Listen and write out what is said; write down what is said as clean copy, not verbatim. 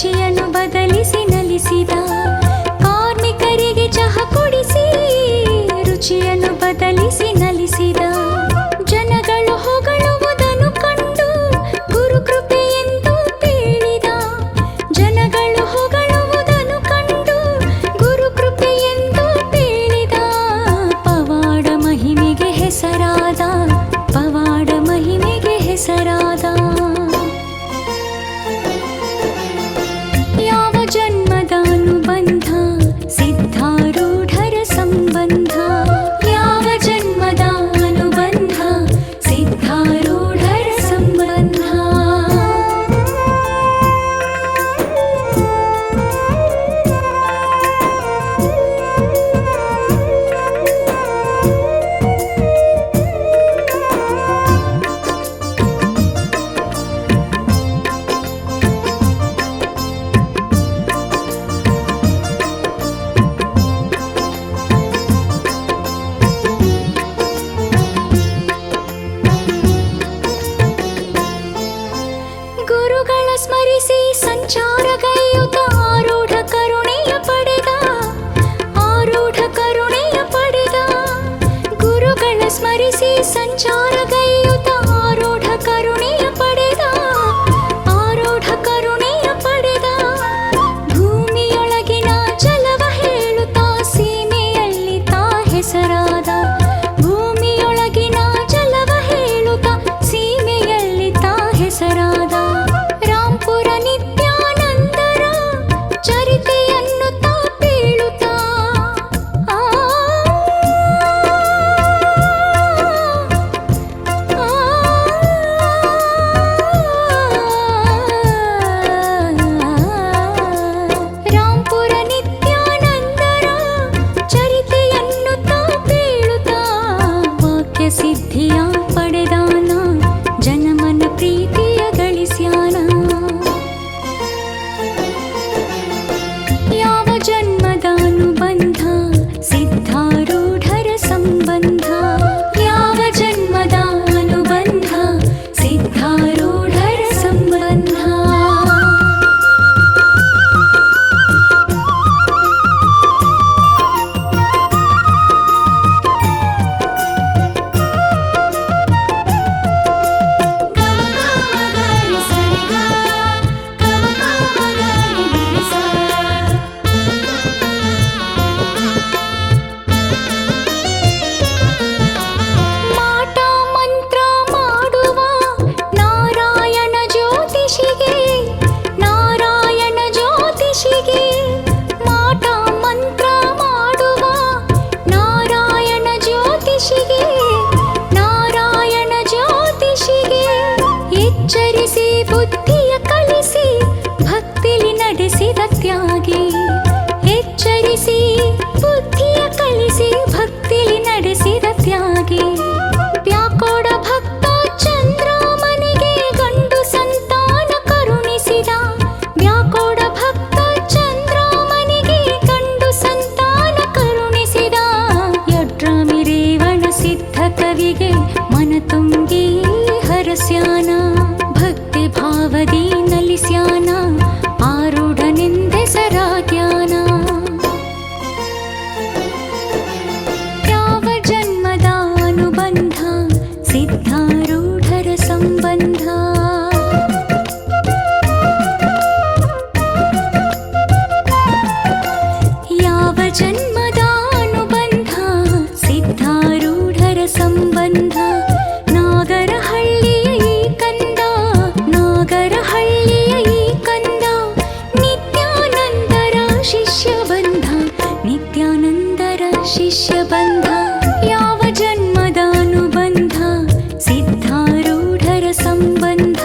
ರುಚಿಯನ್ನು ಬದಲಿಸಿ ನಲಿಸಿದ ಕಾರ್ಮಿಕರಿಗೆ ಚಹ ಕೊಡಿಸಿ ರುಚಿಯನ್ನು ಬದಲಿಸಿ ನಲಿಸಿದ ಜನಗಳು ಹೊಗಳುವುದನ್ನು ಕಂಡು ಗುರು ಕೃಪೆಯೆಂದು ತೇಳಿದ ಜನಗಳು ಹೊಗಳುವುದನ್ನು ಕಂಡು ಗುರು ಕೃಪೆಯೆಂದು ತೇಳಿದ ಪವಾಡ ಮಹಿಮೆಗೆ ಹೆಸರಾದ ಪವಾಡ ಮಹಿಮೆಗೆ ಹೆಸರಾದ ಯಾವ ಜನ್ಮದ ಅನುಬಂಧ ಸಿದ್ಧಾರೂಢರ ಸಂಬಂಧ ಯಾವ ಜನ್ಮದ ಅನುಬಂಧ ಸಿದ್ಧಾರೂಢರ ಸಂಬಂಧ ಗುರುಗಳ ಸ್ಮರಿಸಿ ಸಂಚಾರಗೈಯುತ ಆರೂಢ ಕರುಣೆಯ ಪಡೆದ ಆರೂಢ ಕರುಣೆಯ ಪಡೆದ ಗುರುಗಳ ಸ್ಮರಿಸಿ ಸಂಚಾರಗೈಯುತ ಆರೂಢ ಕರುಣೆಯ ಪಡೆದ ಆರೂಢ ಕರುಣೆಯ ಪಡೆದ ಭೂಮಿಯೊಳಗಿನ ಜಲವ ಹೇಳುತ್ತಾ ಸೀಮೆಯಲ್ಲಿ ತಾ ಹೆಸರಾದ ಭೂಮಿಯೊಳಗಿನ ಜಲವ ಹೇಳುತ್ತಾ ಸೀಮೆಯಲ್ಲಿ ತಾ ಹೆಸರಾದ ರಾಂಪುರ ನಿತ್ಯಾನಂದರ ಚರಿತೆಯನ್ನು ತಾ ಪೇಳುತ್ತಾ ಆ, ಆ, ರಾಂಪುರ ನಿತ್ಯಾನಂದರ ಚರಿತೆಯನ್ನು ತಾ ಪೇಳುತ್ತಾ ವಾಕ್ಯ ಸಿದ್ಧಿಯ ಪಡೆದಾನ ಜನಮನ ಪ್ರೀತಿಯ ಗಳಿಸ್ಯಾನ ಯಾವ ಜನ್ಮದ ಅನುಬಂಧ ಸಿದ್ಧಾರೂಢರ ಸಂಬಂಧ ಯಾವ ಜನ್ಮದ ಅನುಬಂಧ ಸಿದ್ಧಾರೂಢರ ಸಂಬಂಧ ಮಾಟ ಮಂತ್ರ ಮಾಡುವ ನಾರಾಯಣ ಜ್ಯೋತಿಷಿಗೆ ನಾರಾಯಣ ಜ್ಯೋತಿಷಿಗೆ ಮಾಟ ಮಂತ್ರ ಮಾಡುವ ನಾರಾಯಣ ಜ್ಯೋತಿಷಿಗೆ ನಾರಾಯಣ ಜ್ಯೋತಿಷಿಗೆ ಎಚ್ಚರಿಸಿ ಬುದ್ಧಿಯ ಕಲಿಸಿ ಭಕ್ತಿಲಿ ನಡೆಸಿದ ತ್ಯಾಗಿ ಎಚ್ಚರಿಸಿ ಬುದ್ಧಿಯ ಕಲಿಸಿ ಭಕ್ತಿಲಿ ನಡೆಸಿದ ತ್ಯಾಗಿ ವ್ಯಾಕೋಡ ಭಕ್ತ ಚಂದ್ರಮನಿಗೆ ಗಂಡು ಸಂತಾನ ಕರುಣಿಸಿದ ವ್ಯಾಕೋಡ ಭಕ್ತ ಚಂದ್ರಮನಿಗೆ ಗಂಡು ಸಂತಾನ ಕರುಣಿಸಿದ ಯಡ್ರಾಮಿ ರೇವಣ ಸಿದ್ಧ ಕವಿಗೆ ಮನ ತುಂಬಿ ಹರಸ್ಯಾನ ಭಕ್ತಿ ಭಾವದಿ ನಲಿಸ್ಯಾನ ಆರೂಢನೆಂದೆಸರಾಗ್ಯಾನ ಯಾವ ಜನ್ಮದ ಅನುಬಂಧ ಸಿದ್ಧಾರೂಢರ ಸಂಬಂಧ ಯಾವ ಜನ್ಮದ ಅನುಬಂಧ ಸಿದ್ಧಾರೂಢರ ಸಂಬಂಧ ನಾಗರಹಳ್ಳಿಯ ಈ ಕಂದ ನಾಗರಹಳ್ಳಿಯ ಈ ಕಂದ ನಿತ್ಯಾನಂದರ ಶಿಷ್ಯ ಬಂಧ ನಿತ್ಯಾನಂದರ ಶಿಷ್ಯ ಬಂಧ ಯಾವ ಜನ್ಮದ ಅನುಬಂಧ ಸಿದ್ಧಾರೂಢರ ಸಂಬಂಧ